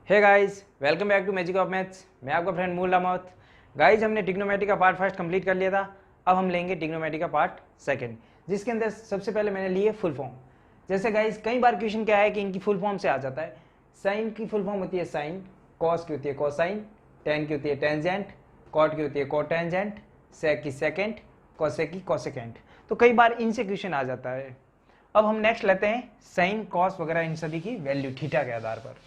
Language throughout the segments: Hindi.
Hey guys, welcome back to magic of maths. मैं आपका फ्रेंड मूल रामौत। गाइस, हमने ट्रिग्नोमेट्री का पार्ट फर्स्ट कंप्लीट कर लिया था। अब हम लेंगे ट्रिग्नोमेट्री का पार्ट सेकंड, जिसके अंदर सबसे पहले मैंने लिए फुल फॉर्म। जैसे गाइस कई बार क्वेश्चन क्या है कि इनकी फुल फॉर्म से आ जाता है। साइन की फुल फॉर्म होती है साइन, कॉस की होती है कोसाइन, टेन की होती है टेंजेंट, कॉट की होती है कोटेंजेंट, सेक की सेकेंड, कोसेक की कोसेकेंट। तो कई बार इनसे क्वेश्चन आ जाता है। अब हम नेक्स्ट लेते हैं साइन कॉस वगैरह इन सभी की वैल्यू थीटा के आधार पर।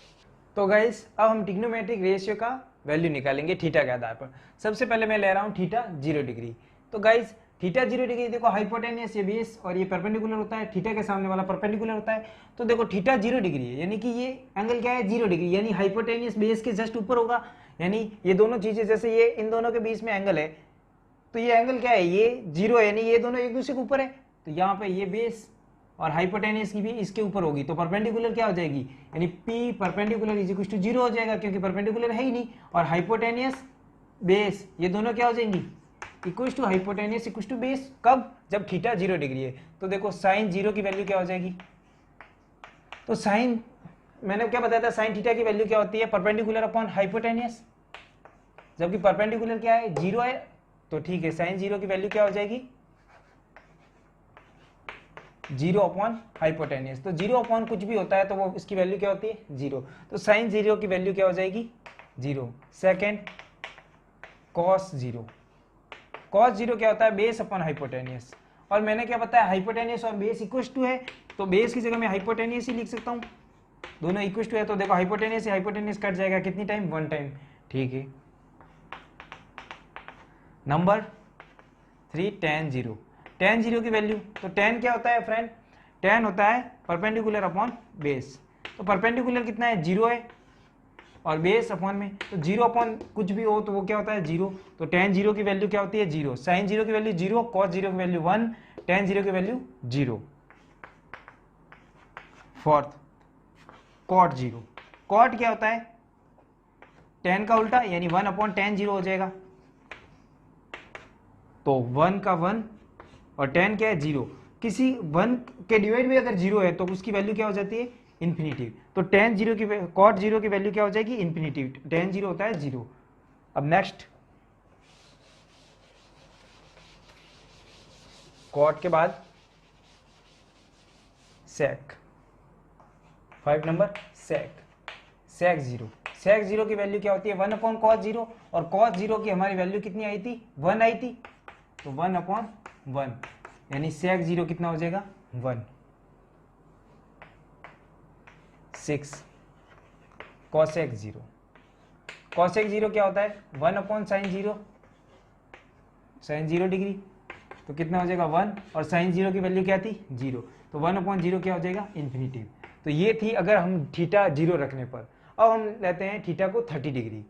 तो गाइस अब हम ट्रिग्नोमेट्रिक रेशियो का वैल्यू निकालेंगे थीटा के आधार पर। सबसे पहले मैं ले रहा हूँ थीटा 0 डिग्री। तो गाइस थीटा 0 डिग्री, देखो हाइपोटेनियस ये बेस और ये परपेंडिकुलर होता है, थीटा के सामने वाला परपेंडिकुलर होता है। तो देखो थीटा 0 डिग्री है, यानी कि ये एंगल क्या है 0 डिग्री, यानी हाइपोटेनियस बेस के जस्ट ऊपर होगा। यानी ये दोनों चीजें जैसे ये इन दोनों के बीच में एंगल है, तो ये एंगल क्या है, ये 0 है, यानी ये दोनों एक दूसरे के ऊपर है। तो यहाँ पे ये बेस और हाइपोटेनियस की भी इसके ऊपर होगी, तो परपेंडिकुलर क्या हो जाएगी, यानी P perpendicular is equal to 0 हो जाएगा, क्योंकि परपेंडिकुलर है ही नहीं। और हाइपोटेनियस बेस ये दोनों क्या हो जाएंगी, equal to hypotenuse equal to base. कब, जब थीटा 0 डिग्री है। तो देखो साइन 0 की वैल्यू क्या हो जाएगी, तो साइन मैंने क्या बताया था, साइन थीटा की वैल्यू क्या होती है, परपेंडिकुलर अपॉन हाइपोटेनियस। जबकि परपेंडिकुलर क्या है 0 है, तो ठीक है साइन 0 की वैल्यू क्या हो जाएगी 0 अपॉन हाइपोटेनियस। तो 0 अपॉन कुछ भी होता है तो वो इसकी वैल्यू क्या होती है 0। तो साइन 0 की वैल्यू क्या हो जाएगी 0। सेकेंड कॉस 0, कॉस 0 क्या होता है बेस अपॉन हाइपोटेनियस। और मैंने क्या बताया हाइपोटेनियस और बेस इक्वल टू है, तो बेस की जगह मैं हाइपोटेनियस ही लिख सकता हूँ, दोनों इक्वल टू है। तो देखो हाइपोटेनियस से हाइपोटेनियस कट जाएगा, कितनी टाइम, 1 टाइम। ठीक है। नंबर 3 tan 0, tan 0 की वैल्यू, तो tan क्या होता है फ्रेंड, tan होता है परपेंडिकुलर अपॉन बेस। तो परपेंडिकुलर कितना है 0 है, और बेस अपॉन में, तो 0 अपॉन कुछ भी हो तो वो क्या होता है 0। तो tan 0 की वैल्यू क्या होती है 0, साइन 0 की वैल्यू 0, cos 0 की वैल्यू 1, tan 0 की वैल्यू 0। फोर्थ cot 0, cot क्या होता है tan का उल्टा, यानी 1 अपॉन tan 0 हो जाएगा। तो 1 का 1 और tan क्या है 0, किसी 1 के डिवाइड भी अगर 0 है तो उसकी वैल्यू क्या हो जाती है इन्फिनिटिव। तो tan 0 की cot 0 की वैल्यू क्या हो जाएगी इन्फिनिटिव, tan 0 होता है 0। अब नेक्स्ट cot के बाद sec, 5 नंबर sec 0, sec 0 की वैल्यू क्या होती है 1 अपॉन cos 0, और cos 0 की हमारी वैल्यू कितनी आई थी 1 आई थी, तो 1 अपॉन 1, यानी sec 0 कितना हो जाएगा 1। 6 cosec 0, cosec 0 क्या होता है 1 अपॉन साइन 0, साइन 0 डिग्री, तो कितना हो जाएगा 1, और साइन 0 की वैल्यू क्या थी 0, तो 1 अपॉन 0 क्या हो जाएगा इन्फिनिटिव। तो ये थी अगर हम थीटा 0 रखने पर। अब हम लेते हैं थीटा को 30 डिग्री।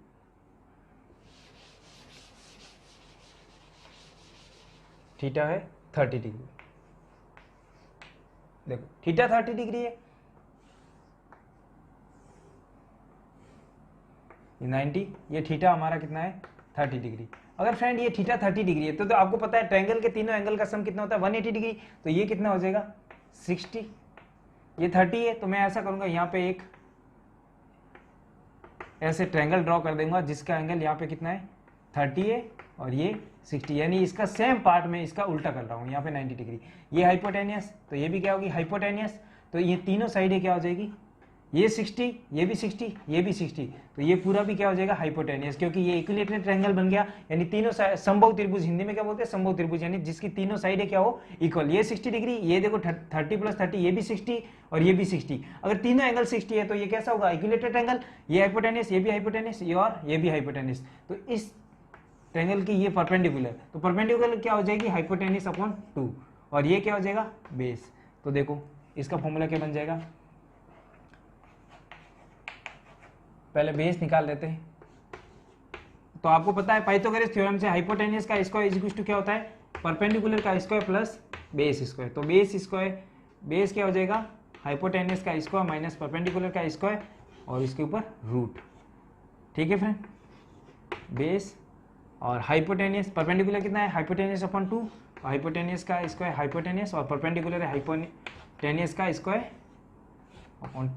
थीटा है 30 डिग्री, देखो थीटा 30 डिग्री है, 90, ये थीटा हमारा कितना है 30 डिग्री। अगर फ्रेंड ये थीटा 30 डिग्री है तो आपको पता है ट्रायंगल के तीनों एंगल का सम कितना होता है 180 डिग्री, तो ये कितना हो जाएगा 60, ये 30 है। तो मैं ऐसा करूंगा यहाँ पे एक ऐसे ट्रायंगल ड्रॉ कर दूंगा जिसका एंगल यहाँ पे कितना है 30 है और ये 60, यानी इसका सेम पार्ट में इसका उल्टा कर रहा हूँ, यहाँ पे 90 डिग्री। ये हाइपोटेनियस, तो ये भी क्या होगी हाइपोटेनियस, तो ये तीनों साइडें क्या हो जाएगी, ये 60, ये भी 60, ये भी 60, तो ये पूरा भी क्या हो जाएगा हाइपोटेनियस, क्योंकि ये इक्विलेटरल ट्रायंगल बन गया। यानी तीनों समबाहु त्रिभुज, हिंदी में क्या बोलते हैं समबाहु त्रिभुज, यानी जिसकी तीनों साइडें क्या हो इक्वल। ये 60 डिग्री, ये देखो 30 प्लस 30, ये भी 60 और ये भी 60। अगर तीनों एंगल 60 है तो ये कैसा होगा इक्विलेटरल ट्रायंगल, ये हाइपोटेनियस, ये भी हाइपोटेनियस, ये और ये भी हाइपोटेनियस। तो इस ट्रायंगल की ये परपेंडिकुलर, तो परपेंडिकुलर क्या हो जाएगी हाइपोटेनियस अपॉन 2, और ये क्या हो जाएगा बेस। तो देखो इसका फॉर्मूला क्या बन जाएगा, पहले बेस निकाल लेते हैं। तो आपको पता है पाइथागोरस थ्योरम से हाइपोटेनियस का स्क्वायर इज इक्वल टू क्या होता है परपेंडिकुलर का स्क्वायर प्लस बेस स्क्वायर। तो बेस स्क्वायर, बेस क्या हो जाएगा हाइपोटेनियस का स्क्वायर माइनस परपेंडिकुलर का स्क्वायर और इसके ऊपर रूट। ठीक है फ्रेंड, बेस और हाइपोटेनियस, परपेंडिकुलर कितना है हाइपोटेनियस अपॉन 2, हाइपोटेनियस का स्क्वायर हाइपोटेनियस और परपेंडिकुलर है हाइपोटेनियस का स्क्वायर अपॉन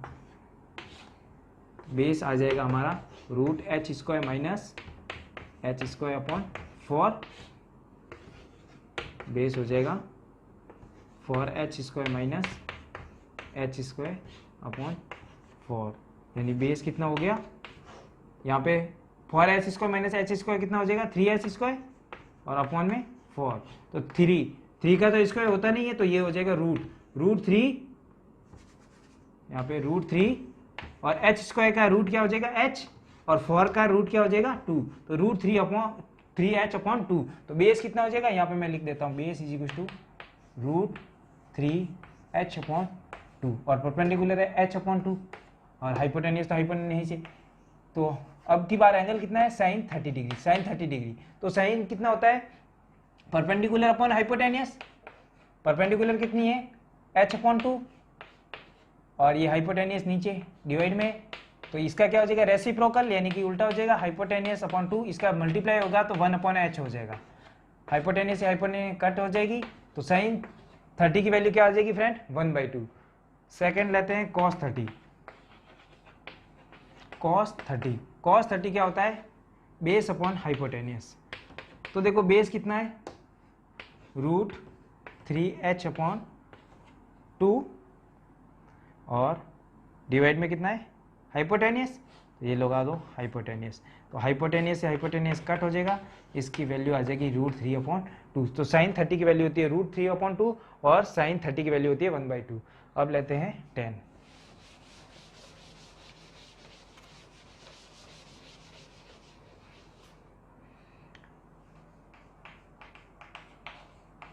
बेस आ जाएगा हमारा root H square minus H square upon 4, base हो जाएगा 4h square minus H square upon 4, यानी बेस कितना हो गया यहाँ पे 4h square minus H square कितना हो जाएगा 3h स्क्वायर और अपॉन में 4, तो 3 का तो स्क्वायर होता नहीं है, तो ये हो जाएगा रूट 3, यहाँ पे रूट 3 और एच स्क्वायर का रूट क्या हो जाएगा h और 4 का रूट क्या हो जाएगा 2, तो रूट 3h अपॉन 2, तो बेस कितना हो जाएगा यहाँ पे मैं लिख देता हूँ base is equal to root 3h upon 2 और परपेंडिकुलर है h अपॉन 2 और हाइपोटेनियस तो हाइपोटेनियस है। तो अब की बार एंगल कितना है साइन 30 डिग्री, तो साइन कितना होता है परपेंडिकुलर अपॉन हाइपोटेनियस, परपेंडिकुलर कितनी है h अपॉन 2 और ये हाइपोटेनियस नीचे डिवाइड में, तो इसका क्या हो जाएगा रेसिप्रोकल, यानी कि उल्टा हो जाएगा हाइपोटेनियस अपॉन 2, इसका मल्टीप्लाई होगा तो 1 अपॉन h हो जाएगा, हाइपोटेनियस से हाइपोटेनियस कट हो जाएगी, तो साइन 30 की वैल्यू क्या आ जाएगी फ्रेंड 1/2। सेकंड लेते हैं cos 30 क्या होता है बेस अपॉन हाइपोटेनियस, तो देखो बेस कितना है रूट 3h अपॉन 2 और डिवाइड में कितना है हाइपोटेनियस, तो ये लगा दो हाइपोटेनियस, तो हाइपोटेनियस से हाइपोटेनियस कट हो जाएगा, इसकी वैल्यू आ जाएगी रूट 3 अपॉन 2, तो साइन 30 की वैल्यू होती है रूट 3 अपॉन 2 और साइन 30 की वैल्यू होती है 1/2। अब लेते हैं 10,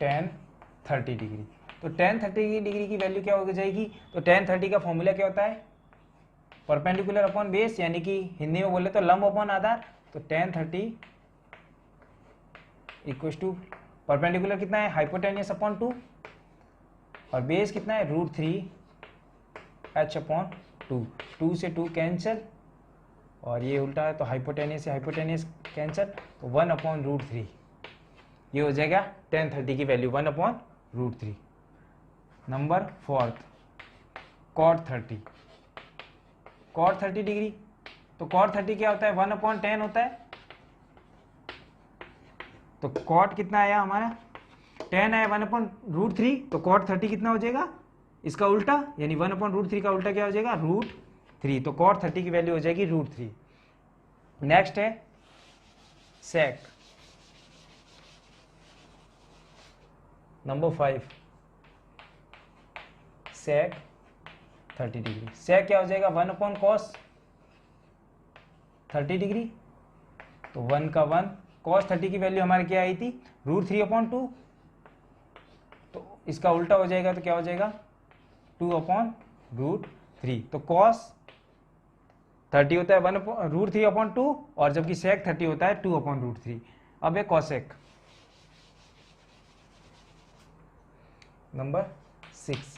tan 30 डिग्री, तो tan 30 डिग्री की वैल्यू क्या हो जाएगी, तो tan 30 का फॉर्मूला क्या होता है परपेंडिकुलर अपॉन बेस, यानी कि हिंदी में बोले तो लंब अपॉन आधार, तो tan 30 इक्वल टू परपेंडिकुलर कितना है हाइपोटेनियस अपॉन 2 और बेस कितना है रूट 3h अपॉन 2 से 2 कैंसिल और ये उल्टा है तो हाइपोटेनियस से हाइपोटेनियस कैंसिल, तो 1 अपॉन रूट 3, ये हो जाएगा tan 30 की value 1 upon root 3। Number 4 cot 30 degree, तो cot 30 क्या होता है 1 अपॉन 10 होता है, तो cot कितना आया हमारा 10 आया 1 अपॉन रूट 3, तो cot 30 कितना हो जाएगा इसका उल्टा, यानी 1 अपॉन रूट 3 का उल्टा क्या हो जाएगा रूट 3, तो cot 30 की वैल्यू हो जाएगी रूट 3। नेक्स्ट है sec number 5 sec 30 degree, sec क्या हो जाएगा 1 अपॉन cos 30 डिग्री, तो 1 का 1 cos 30 की वैल्यू हमारी क्या आई थी रूट 3 अपॉन 2, तो इसका उल्टा हो जाएगा तो क्या हो जाएगा 2 अपॉन रूट 3, तो cos 30 होता है 1 रूट 3 अपॉन 2 और जबकि sec 30 होता है 2 अपॉन रूट 3। अब है cosec नंबर 6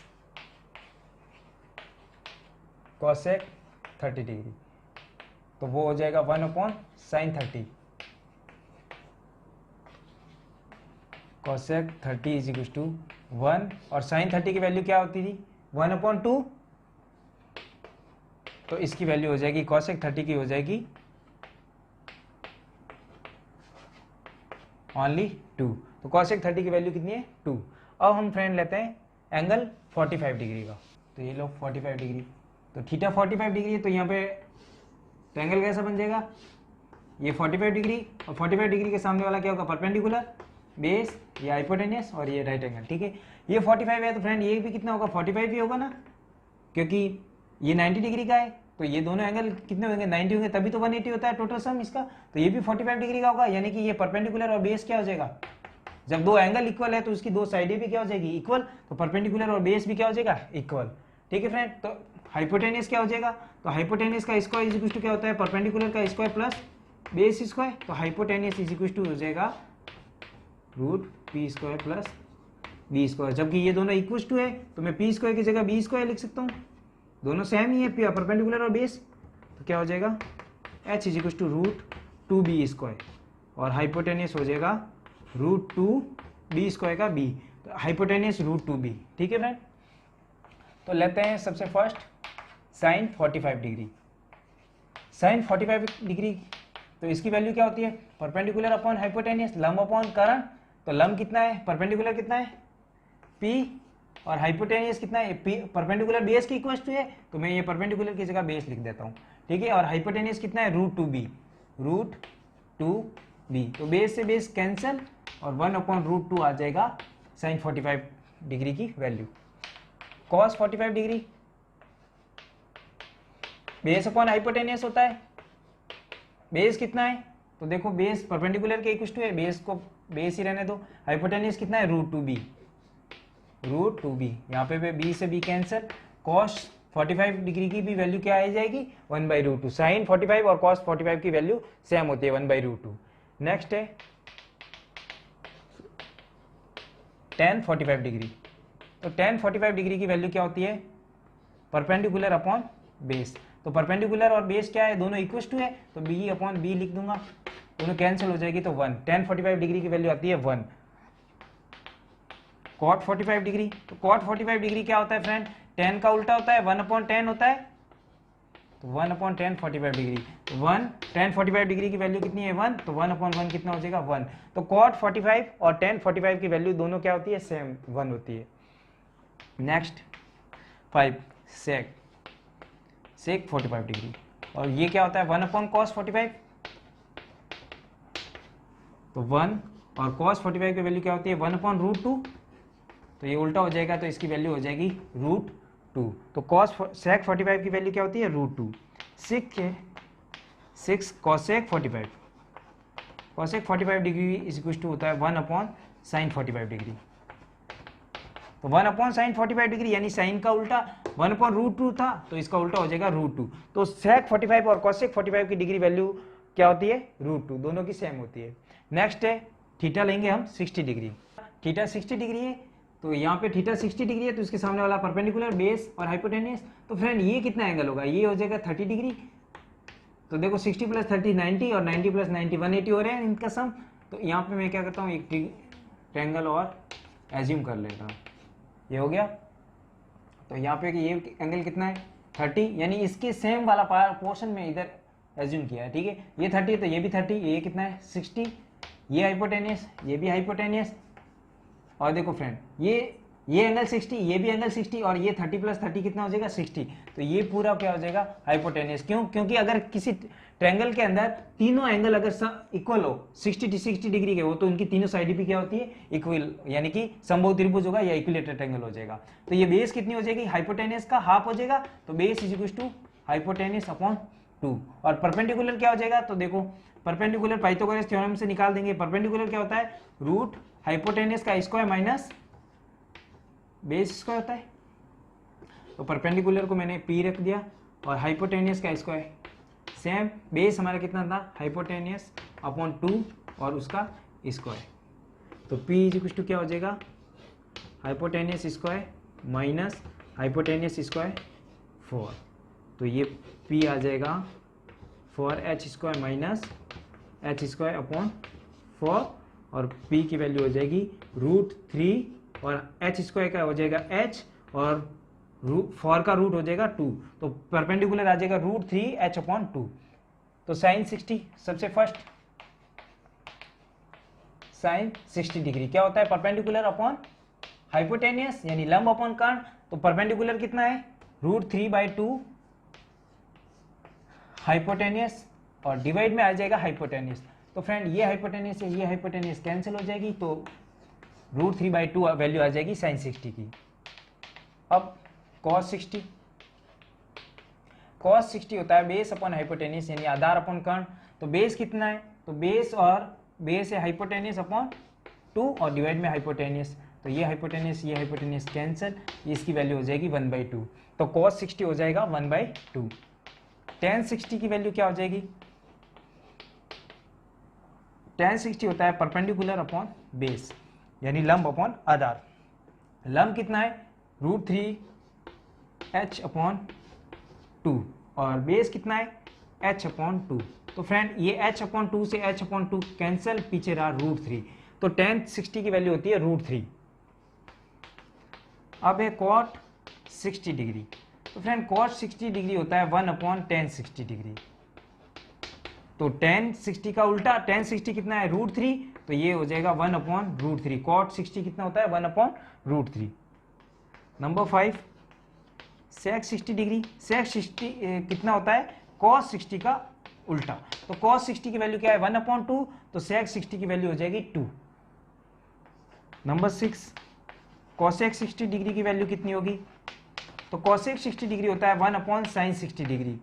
cosec 30 डिग्री, तो वो हो जाएगा 1 upon sine 30, cosec 30 is equal to 1 और साइन 30 की वैल्यू क्या होती थी 1 अपॉन 2, तो इसकी वैल्यू हो जाएगी cosec 30 की हो जाएगी ओनली 2, तो cosec 30 की वैल्यू कितनी है 2। अब हम फ्रेंड लेते हैं एंगल 45 डिग्री का, तो ये लो 45 डिग्री, तो थीटा 45 डिग्री है, तो यहाँ पे तो एंगल कैसा बन जाएगा ये 45 डिग्री और 45 डिग्री के सामने वाला क्या होगा परपेंडिकुलर बेस, ये हाइपोटेनियस और ये राइट एंगल, ठीक है। ये 45 है तो फ्रेंड ये भी कितना होगा 45 ही होगा ना, क्योंकि ये 90 डिग्री का है, तो ये दोनों एंगल कितने होंगे 90 होंगे, तभी तो 180 होता है टोटल सम इसका, तो ये भी 45 डिग्री का होगा, यानी कि ये परपेंडिकुलर और बेस क्या हो जाएगा जब दो एंगल इक्वल है तो उसकी दो साइडें भी क्या हो जाएगी इक्वल, तो परपेंडिकुलर और बेस भी क्या हो जाएगा इक्वल, ठीक है फ्रेंड। तो हाइपोटेनियस क्या हो जाएगा, तो हाइपोटेनियस का स्क्वायर इज इक्वल टू क्या होता है परपेंडिकुलर का स्क्वायर प्लस बेस स्क्वायर, तो हाइपोटेनियस इज इक्वल टू हो जाएगा root P square plus B square, जबकि ये दोनों इक्वल टू है तो मैं पी स्क्वायर की जगह बी स्क्वायर लिख सकता हूँ, दोनों सेम ही है परपेंडिकुलर और बेस, तो क्या हो जाएगा H is equal to root 2b square और हाइपोटेनियस हो जाएगा रूट 2b स्क्वायर का b, तो हाइपोटेनियस रूट 2b, ठीक है फ्रेंड। तो लेते हैं सबसे first sine 45 degree, sine 45 degree, तो इसकी वैल्यू क्या होती है, परपेंडिकुलर अपॉन हाइपोटेनियस, लंब अपॉन कर्ण, तो लंब कितना है, परपेंडिकुलर कितना है P, और हाइपोटेनियस कितना है P, परपेंडिकुलर बेस की इक्वल टू है, तो मैं ये परपेंडिकुलर की जगह बेस लिख देता हूँ, ठीक है। और हाइपोटेनियस कितना है √2b, √2b, तो बेस से बेस कैंसिल और 1/√2 आ जाएगा साइन 45 डिग्री की value. Cos 45 degree base upon hypotenuse होता है, बेस कितना है, तो देखो बेस परपेंडिकुलर के इक्वल टू है, बेस को बेस ही रहने दो, हाइपोटेनियस कितना है √2b, यहाँ पे b से b कैंसिल, कॉस 45 डिग्री की भी वैल्यू क्या आ जाएगी 1/√2, साइन 45 और कॉस 45 की वैल्यू सेम होती है 1/√2। नेक्स्ट है tan 45 डिग्री, तो tan 45 डिग्री की वैल्यू क्या होती है, परपेंडिकुलर अपॉन बेस, तो परपेंडिकुलर और बेस क्या है, दोनों इक्वल टू है, तो b अपॉन b लिख दूंगा, दोनों कैंसिल हो जाएगी, तो 1, tan 45 डिग्री की वैल्यू आती है 1। cot 45 डिग्री, तो cot 45 डिग्री क्या होता है फ्रेंड, tan का उल्टा होता है 1/tan होता है, तो 1/tan 45 डिग्री, 1 tan 45 डिग्री की वैल्यू कितनी है 1, तो 1/1 कितना हो जाएगा 1, तो cot 45 और tan 45 की वैल्यू दोनों क्या होती है सेम 1 होती है। नेक्स्ट 5 sec 45 डिग्री, और ये क्या होता है 1/cos 45, तो 1 और cos 45 की वैल्यू क्या होती है 1/√2, तो ये उल्टा हो जाएगा, तो इसकी वैल्यू हो जाएगी √2, तो sec 45 की वैल्यू क्या होती है √2। 6 cosec 45 degree is equal to होता है 1/sin 45 डिग्री, तो 1/sin 45 डिग्री यानी साइन का उल्टा 1/√2 था, तो इसका उल्टा हो जाएगा √2, तो sec 45 और cosec 45 की डिग्री वैल्यू क्या होती है √2, दोनों की सेम होती है। नेक्स्ट है थीटा लेंगे हम 60 डिग्री, थीटा 60 डिग्री है, तो यहाँ पे थीटा 60 डिग्री है, तो इसके सामने वाला परपेंडिकुलर बेस और हाइपोटेनियस, तो फ्रेंड ये कितना एंगल होगा, ये हो जाएगा 30 डिग्री, तो देखो 60 + 30 90 और 90 + 90 180 हो रहे हैं इनका सम, तो यहाँ पे मैं क्या करता हूँ एक ट्रायंगल और एज्यूम कर लेता हूँ, ये हो गया, तो यहाँ पे ये एंगल कितना है 30, यानी इसके सेम वाला पोर्शन में इधर एज्यूम किया है, ठीक है, ये 30 तो ये भी 30, ये कितना है 60, ये हाइपोटेनियस, ये भी हाइपोटेनियस, और देखो फ्रेंड ये एंगल 60, ये भी एंगल 60, और ये 30 + 30 कितना हो जाएगा 60, तो ये पूरा क्या हो जाएगा हाइपोटेनियस, क्यों, क्योंकि अगर किसी ट्रायंगल के अंदर तीनों एंगल अगर इक्वल हो 60 डिग्री के हो, तो उनकी तीनों साइड भी क्या होती है इक्वल, यानी कि समबाहु त्रिभुज होगा या इक्विलेटरल ट्रायंगल हो जाएगा, तो ये बेस कितनी हो जाएगी हाइपोटेनियस का हाफ हो जाएगा, तो base is equal to hypotenuse upon 2, और परपेंडिकुलर क्या हो जाएगा, तो देखो परपेंडिकुलर पाइथागोरस थ्योरम से निकाल देंगे, परपेंडिकुलर क्या होता है रूट हाइपोटेनियस का स्क्वायर माइनस बेस स्क्वायर होता है, तो परपेंडिकुलर को मैंने p रख दिया और हाइपोटेनियस का स्क्वायर सेम, बेस हमारा कितना था हाइपोटेनियस अपॉन 2 और उसका स्क्वायर, तो p इज इक्वल टू क्या हो जाएगा hypotenuse square minus hypotenuse square 4, तो ये p आ जाएगा 4h² माइनस h² अपॉन 4, और p की वैल्यू हो जाएगी √3 और h² का हो जाएगा h और 4 का रूट हो जाएगा 2, तो परपेंडिकुलर आ जाएगा √3h/2, तो साइन 60 सबसे फर्स्ट साइन 60 डिग्री क्या होता है परपेंडिकुलर अपॉन हाइपोटेनियस यानी लंब अपॉन कर्ण, तो परपेंडिकुलर कितना है √3/2 हाइपोटेनियस और डिवाइड में आ जाएगा हाइपोटेनियस, तो फ्रेंड ये हाइपोटेनियस है ये हाइपोटेनियस कैंसिल हो जाएगी, तो √3/2 वैल्यू आ जाएगी साइन 60 की। अब cos 60 होता है बेस अपॉन हाइपोटेनियस यानी आधार अपॉन कर्ण, तो बेस कितना है, तो बेस है हाइपोटेनियस अपॉन 2 और डिवाइड में हाइपोटेनियस, तो ये हाइपोटेनियस कैंसिल, इसकी वैल्यू हो जाएगी 1/2, तो cos 60 हो जाएगा 1/2। tan 60 की वैल्यू क्या हो जाएगी, tan 60 होता है परपेंडिकुलर अपॉन बेस यानी लंब अपॉन आधार, लंब कितना है √3h/2 और बेस कितना है h/2, तो फ्रेंड ये h/2 से h/2 कैंसिल, पीछे रहा √3, तो tan 60 की वैल्यू होती है √3। अब है cot 60 डिग्री, तो फ्रेंड cot 60 डिग्री होता है 1/tan 60 डिग्री, तो tan 60 का उल्टा, tan 60 कितना है √3, तो ये हो जाएगा 1/√3। cot 60 कितना होता है 1/√3। नंबर 5 sec 60 डिग्री, sec 60 कितना होता है cos 60 का उल्टा, तो cos 60 की वैल्यू क्या है 1/2, तो sec 60 की वैल्यू हो जाएगी 2। नंबर 6 cosec 60 डिग्री की वैल्यू कितनी होगी, तो cosec 60 डिग्री होता है 1/sin 60 डिग्री,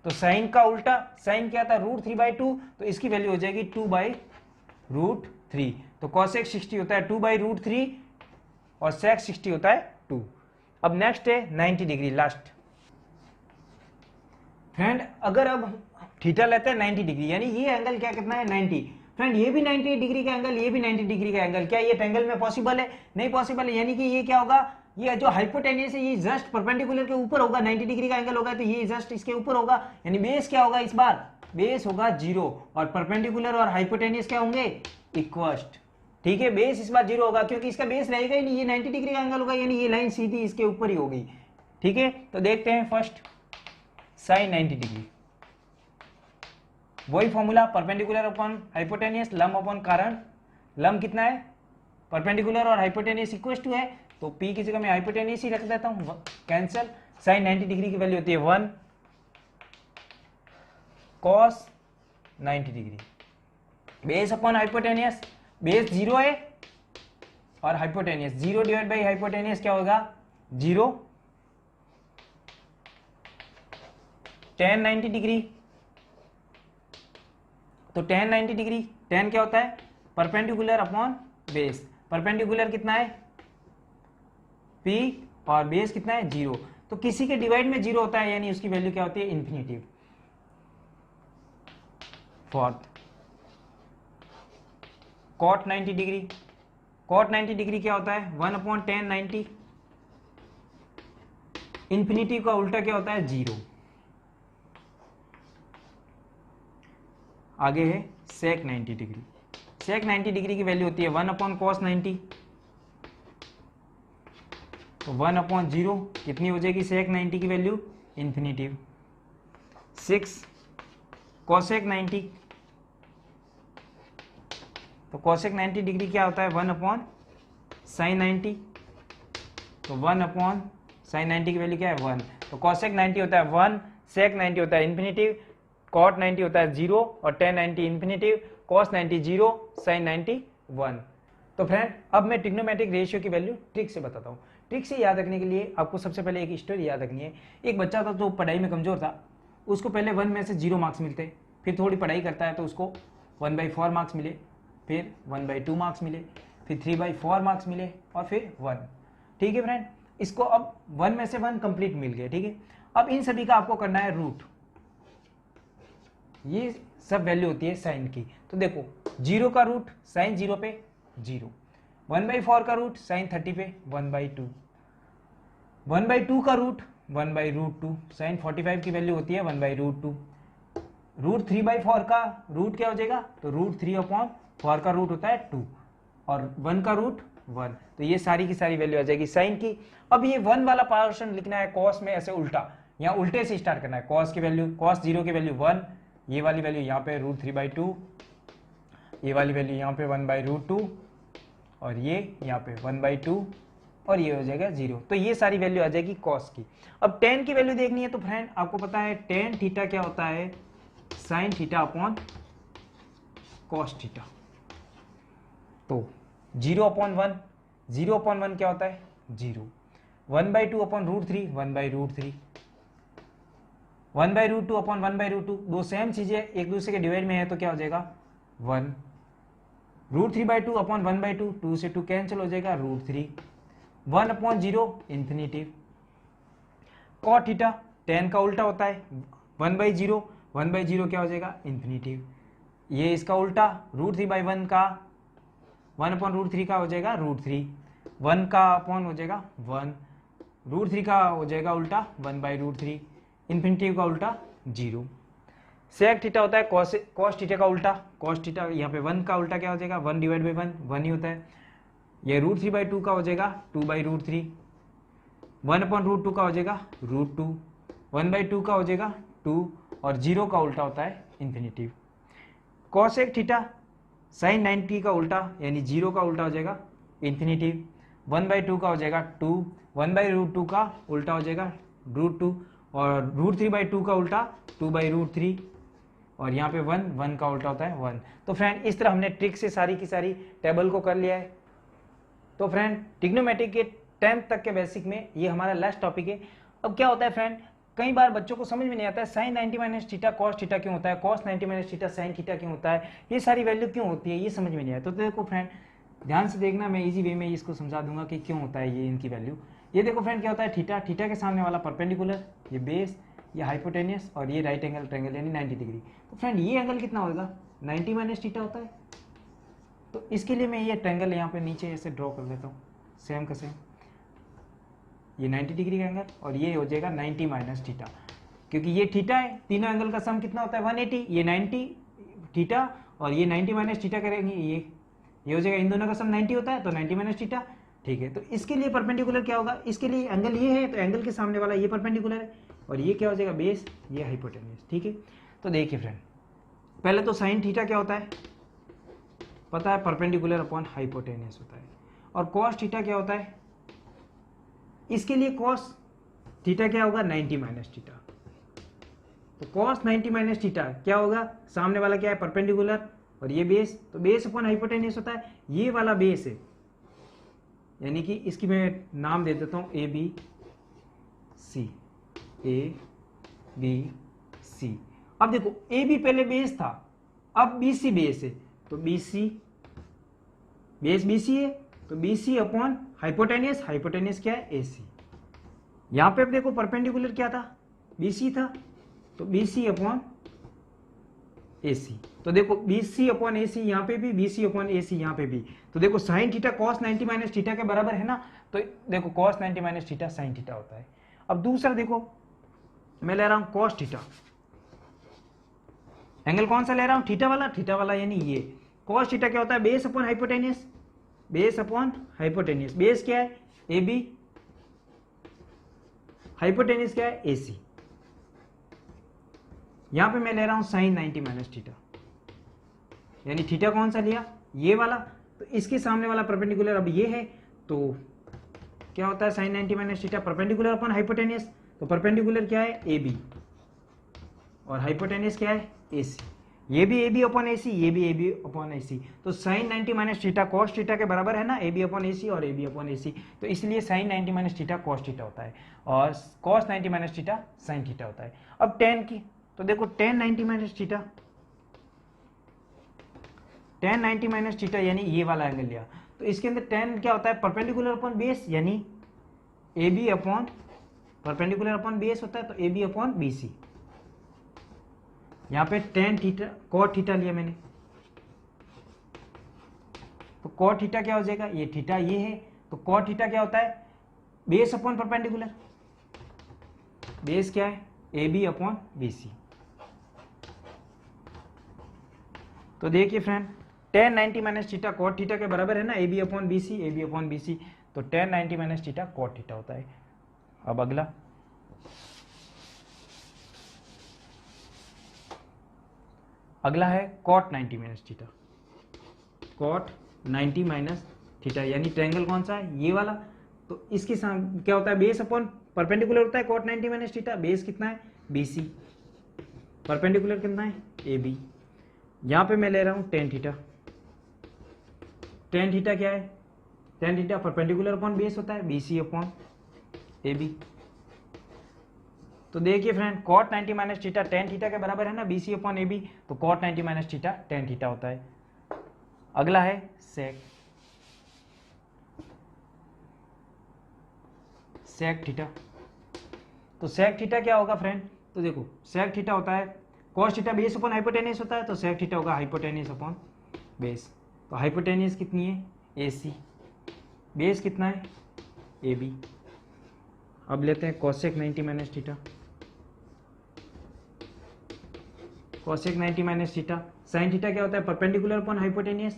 तो साइन का उल्टा, साइन क्या था √3/2, तो इसकी वैल्यू हो जाएगी 2/√3। तो cosec 60 होता है 2/√3 और sec 60 होता है 2। अब नेक्स्ट है 90 डिग्री, लास्ट फ्रेंड। अगर अब थीटा लेते हैं 90 डिग्री, यानी ये एंगल क्या कितना है 90। फ्रेंड ये भी 90 डिग्री का एंगल, ये भी 90 डिग्री का एंगल, क्या ये ट्रायंगल में पॉसिबल है, नहीं पॉसिबल है। यानी कि ये क्या होगा, ये जो हाइपोटेन्यूस है ये जस्ट परपेंडिकुलर के ऊपर होगा, 90 डिग्री का एंगल होगा तो ये जस्ट इसके ऊपर होगा, यानी बेस क्या होगा इस बार, बेस होगा 0 और परपेंडिकुलर और हाइपोटेन्यूस क्या होंगे इक्वस्ट। ठीक है, बेस इस बार 0 होगा क्योंकि इसका बेस रहेगा ही नहीं, ये 90 डिग्री का एंगल होगा, यानी ये लाइन सीधी इसके ऊपर ही होगी। ठीक है, तो देखते हैं फर्स्ट sin 90 डिग्री, वही फॉर्मूला परपेंडिकुलर अपॉन हाइपोटेन्यूस, लंब अपॉन कारण। लंब कितना है परपेंडिकुलर और हाइपोटेन्यूस इक्वल टू है, तो P की जगह मैं हाइपोटेन्यूस ही रख देता हूं, कैंसिल। sin 90 डिग्री की वैल्यू होती है 1 cos 90 degree, base upon hypotenuse, base 0 है और हाइपोटेन्यूस 0 डिवाइड बाई हाइपोटेन्यूस क्या होगा 0, tan 90 डिग्री, तो tan 90 डिग्री, tan क्या होता है परपेंडिकुलर अपॉन बेस, परपेंडिकुलर कितना है P और बेस कितना है 0, तो किसी के डिवाइड में 0 होता है यानी उसकी वैल्यू क्या होती है infinitive. Fourth cot 90 degree, cot 90 degree क्या होता है 1/tan 90, इंफिनिटिव का उल्टा क्या होता है 0। आगे है sec 90 डिग्री, sec 90 डिग्री की वैल्यू होती है 1/cos 90, तो 1/0 कितनी हो जाएगी sec 90 की वैल्यू इंफिनिटिव। 6 cosec 90, तो cosec 90 डिग्री क्या होता है 1/sin 90, तो 1/sin 90 की वैल्यू क्या है 1, तो cosec 90 होता है 1, sec 90 होता है इंफिनिटिव, cot 90 होता है 0 और tan 90 इंफिनिटिव, cos 90 0, sin 90 1। तो फ्रेंड अब मैं ट्रिग्नोमेट्रिक रेशियो की वैल्यू ट्रिक से बताता हूँ। ट्रिक से याद रखने के लिए आपको सबसे पहले एक स्टोरी याद रखनी है। एक बच्चा था जो पढ़ाई में कमजोर था, उसको पहले 1 में से 0 मार्क्स मिलते, फिर थोड़ी पढ़ाई करता है तो उसको 1/4 मार्क्स मिले, फिर 1/2 मार्क्स मिले, फिर 3/4 मार्क्स मिले और फिर 1। ठीक है फ्रेंड, इसको अब 1 में से 1 कंप्लीट मिल गया। ठीक है, अब इन सभी का आपको करना है रूट, ये सब वैल्यू होती है साइन की। तो देखो 0 का रूट साइन 0 पे 0, 1/4 का रूट साइन 30 पे 1/2, 1/2 का रूट 1/√2, साइन 45 की वैल्यू होती है 1/√2, √3/4 का रूट क्या हो जाएगा, तो √3/4 का रूट होता है 2 और 1 का रूट 1, तो ये सारी की सारी वैल्यू आ जाएगी साइन की। अब ये 1 वाला पोर्शन लिखना है कॉस में ऐसे उल्टा, यहाँ उल्टे से स्टार्ट करना है। कॉस की वैल्यू, cos 0 की वैल्यू 1, ये वाली वैल्यू यहाँ पे √3/2, ये वाली वैल्यू यहाँ पे 1/√2 और ये यहाँ पे 1/2 और ये हो जाएगा 0, तो ये सारी वैल्यू आ जाएगी cos की। अब tan की वैल्यू देखनी है, तो फ्रेंड आपको पता है tan थीटा क्या होता है sin theta upon cos theta, तो 0/1, 0/1 क्या होता है 0, 1/2 अपॉन √3 1/√3, 1/√2 अपॉन 1/√2, दो सेम चीजें एक दूसरे के डिवाइड में है तो क्या हो जाएगा 1, √3/2 अपॉन 1/2, 2 से 2 कैंसिल हो जाएगा √3, 1/0 इंफिनिटिव। cot थीटा tan का उल्टा होता है 1/0, 1/0 क्या हो जाएगा इंफिनिटिव, ये इसका उल्टा √3/1 का 1/√3 का हो जाएगा √3, 1 का अपॉन हो जाएगा 1, √3 का हो जाएगा उल्टा 1/√3, इंफिनिटिव का उल्टा 0। sec थीटा होता है cos थीटा का उल्टा, cos थीटा यहाँ पे 1 का उल्टा क्या हो जाएगा 1/1, 1 ही होता है, ये √3/2 का हो जाएगा 2/√3, 1/√2 का हो जाएगा √2, 1/2 का हो जाएगा 2 और 0 का उल्टा होता है इन्फिनिटिव। कॉसेक थीटा साइन 90 का उल्टा यानी 0 का उल्टा हो जाएगा इन्फिनिटिव। 1/2 का हो जाएगा 2, 1/√2 का उल्टा हो जाएगा √2 और √3/2 का उल्टा 2/√3 और यहाँ पे 1 का उल्टा होता है 1। तो फ्रेंड इस तरह हमने ट्रिक से सारी की सारी टेबल को कर लिया है। तो फ्रेंड ट्रिग्नोमेट्री के 10th तक के बेसिक में ये हमारा लास्ट टॉपिक है। अब क्या होता है फ्रेंड, कई बार बच्चों को समझ में नहीं आता है sine 90 minus theta cos theta क्यों होता है, cos 90 minus theta sine theta क्यों होता है, ये सारी वैल्यू क्यों होती है, ये समझ में नहीं आता। तो देखो फ्रेंड ध्यान से देखना, मैं इजी वे में इसको समझा दूंगा कि क्यों होता है ये इनकी वैल्यू। ये देखो फ्रेंड क्या होता है, थीटा, थीटा के सामने वाला परपेंडिकुलर, ये बेस, ये हाइपोटेनियस और ये राइट एंगल ट्रायंगल यानी 90 डिग्री। तो फ्रेंड ये एंगल कितना होगा, 90 माइनस थीटा होता है। तो इसके लिए मैं ये ट्रायंगल यहाँ पे नीचे ऐसे ड्रॉ कर देता हूँ, सेम का सेम, ये 90 डिग्री का एंगल और ये हो जाएगा 90 माइनस थीटा, क्योंकि ये थीटा है, तीनों एंगल का सम कितना होता है 180, ये 90 थीटा और ये 90 माइनस थीटा करेंगे, ये हो जाएगा, इन दोनों का सम 90 होता है तो 90 माइनस थीटा। ठीक है, तो इसके लिए परपेंडिकुलर क्या होगा, इसके लिए एंगल ये है तो एंगल के सामने वाला ये परपेंडिकुलर है और ये क्या हो जाएगा बेस, ये हाइपोटेन्यूस। ठीक है, तो देखिए फ्रेंड पहले तो साइन थीटा क्या होता है पता है, परपेंडिकुलर अपॉन हाइपोटेन्यूस होता है। और कॉस थीटा क्या होता है, इसके लिए कॉस थीटा क्या होगा 90 माइनस थीटा। तो कॉस 90 माइनस थीटा क्या होगा, सामने वाला क्या है परपेंडिकुलर और ये बेस, तो बेस अपॉन हाइपोटेन्यूस होता है, ये वाला बेस है, यानी कि इसकी मैं नाम दे देता हूं A B C, A B C. अब देखो ए बी पहले बेस था, अब बी सी बेस है, तो B C base B C है तो B C upon hypotenuse, hypotenuse क्या है ए सी। यहां पे अब देखो परपेंडिकुलर क्या था बी सी था, तो B C upon A C. तो देखो बी सी अपॉन ए सी यहाँ पे भी, बी सी अपॉन ए सी यहाँ पे भी। तो देखो sine theta cos 90 minus theta के बराबर है ना, तो देखो cos 90 minus theta sine theta होता है। अब दूसरा देखो मैं ले रहा हूं कॉस थीटा, एंगल कौन सा ले रहा हूं थीटा वाला यानी ये। कॉस थीटा क्या होता है base upon hypotenuse, base upon hypotenuse, base क्या है ए बी, हाइपोटेन्यूस क्या है ए सी। यहां पे मैं ले रहा हूं साइन 90 माइनस थीटा, यानी थीटा कौन सा लिया ये वाला, तो इसके सामने वाला परपेंडिकुलर अब ये है, तो क्या होता है sine 90 minus theta perpendicular upon hypotenuse, तो परपेंडिकुलर क्या है ए बी और हाइपोटेन्यूस क्या है ए सी। ये भी ए बी अपॉन ए सी, ये भी ए बी अपॉन ए सी। तो sine 90 minus theta cos theta के बराबर है ना, ए बी अपॉन ए सी और ए बी अपॉन ए सी। तो इसलिए sine 90 minus theta cos theta होता है और cos 90 minus theta sine theta होता है। अब टेन की, तो देखो tan 90 minus theta, tan 90 minus theta यानी ये वाला एंगल लिया, तो इसके अंदर टेन क्या होता है परपेंडिकुलर अपॉन बेस, यानी A B upon perpendicular upon base होता है, तो A B upon B C. यहां पे टेन थीटा कॉट थीटा लिया मैंने, तो कॉट थीटा क्या हो जाएगा, ये थीटा ये है, तो कॉट थीटा क्या होता है बेस अपॉन परपेंडिकुलर, बेस क्या है A B upon B C. तो देखिए friend tan 90 minus theta cot theta के बराबर है ना, A B upon B C, A B upon B C, तो tan 90 minus theta cot theta होता है। अब अगला है cot 90 minus theta, cot 90 minus theta यानी ट्रायंगल कौन सा है ये वाला, तो इसके सामने क्या होता है बेस अपॉन परपेंडिकुलर होता है कॉट 90 माइनस थीटा, बेस कितना है बी सी, परपेंडिकुलर कितना है ए बी। यहां पे मैं ले रहा हूं टेन थीटा, टेन थीटा क्या है, tan theta perpendicular upon base होता है B C upon A B. तो देखिए friend cot 90 minus theta tan theta के बराबर है ना B C upon A B, तो cot 90 minus theta tan theta होता है। अगला है सेक, सेक थीटा। तो सेक थीटा क्या होगा फ्रेंड, तो देखो सेक थीटा होता है cos theta base upon hypotenuse होता है, तो सेक थीटा होगा हाइपोटेन्यूस अपॉन बेस। तो हाइपोटेन्यूस कितनी है ए सी, बेस कितना है ए बी। अब लेते हैं cosec 90 minus theta, cosec 90 minus theta, sine theta क्या होता है परपेंडिकुलर अपॉन हाइपोटेन्यूस,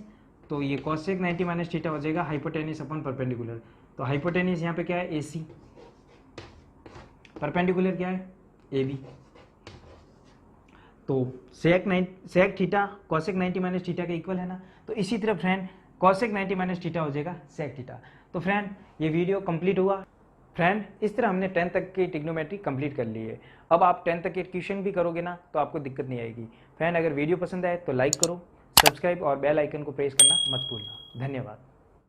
तो ये कॉसेक 90 माइनस थीटा हो जाएगा हाइपोटेन्यूस अपॉन परपेंडिकुलर। तो हाइपोटेन्यूस यहाँ पे क्या है ए सी, परपेंडिकुलर क्या है ए बी। तो sec theta cosec 90 minus theta के इक्वल है ना, तो इसी तरह फ्रेंड कॉसेक 90 माइनस थीटा हो जाएगा सेक थीटा। तो फ्रेंड ये वीडियो कंप्लीट हुआ। फ्रेंड इस तरह हमने 10 तक की ट्रिग्नोमेट्री कंप्लीट कर ली है। अब आप 10 तक के क्वेश्चन भी करोगे ना तो आपको दिक्कत नहीं आएगी। फ्रेंड अगर वीडियो पसंद आए तो लाइक करो, सब्सक्राइब और बेल आइकन को प्रेस करना मत भूलना। धन्यवाद।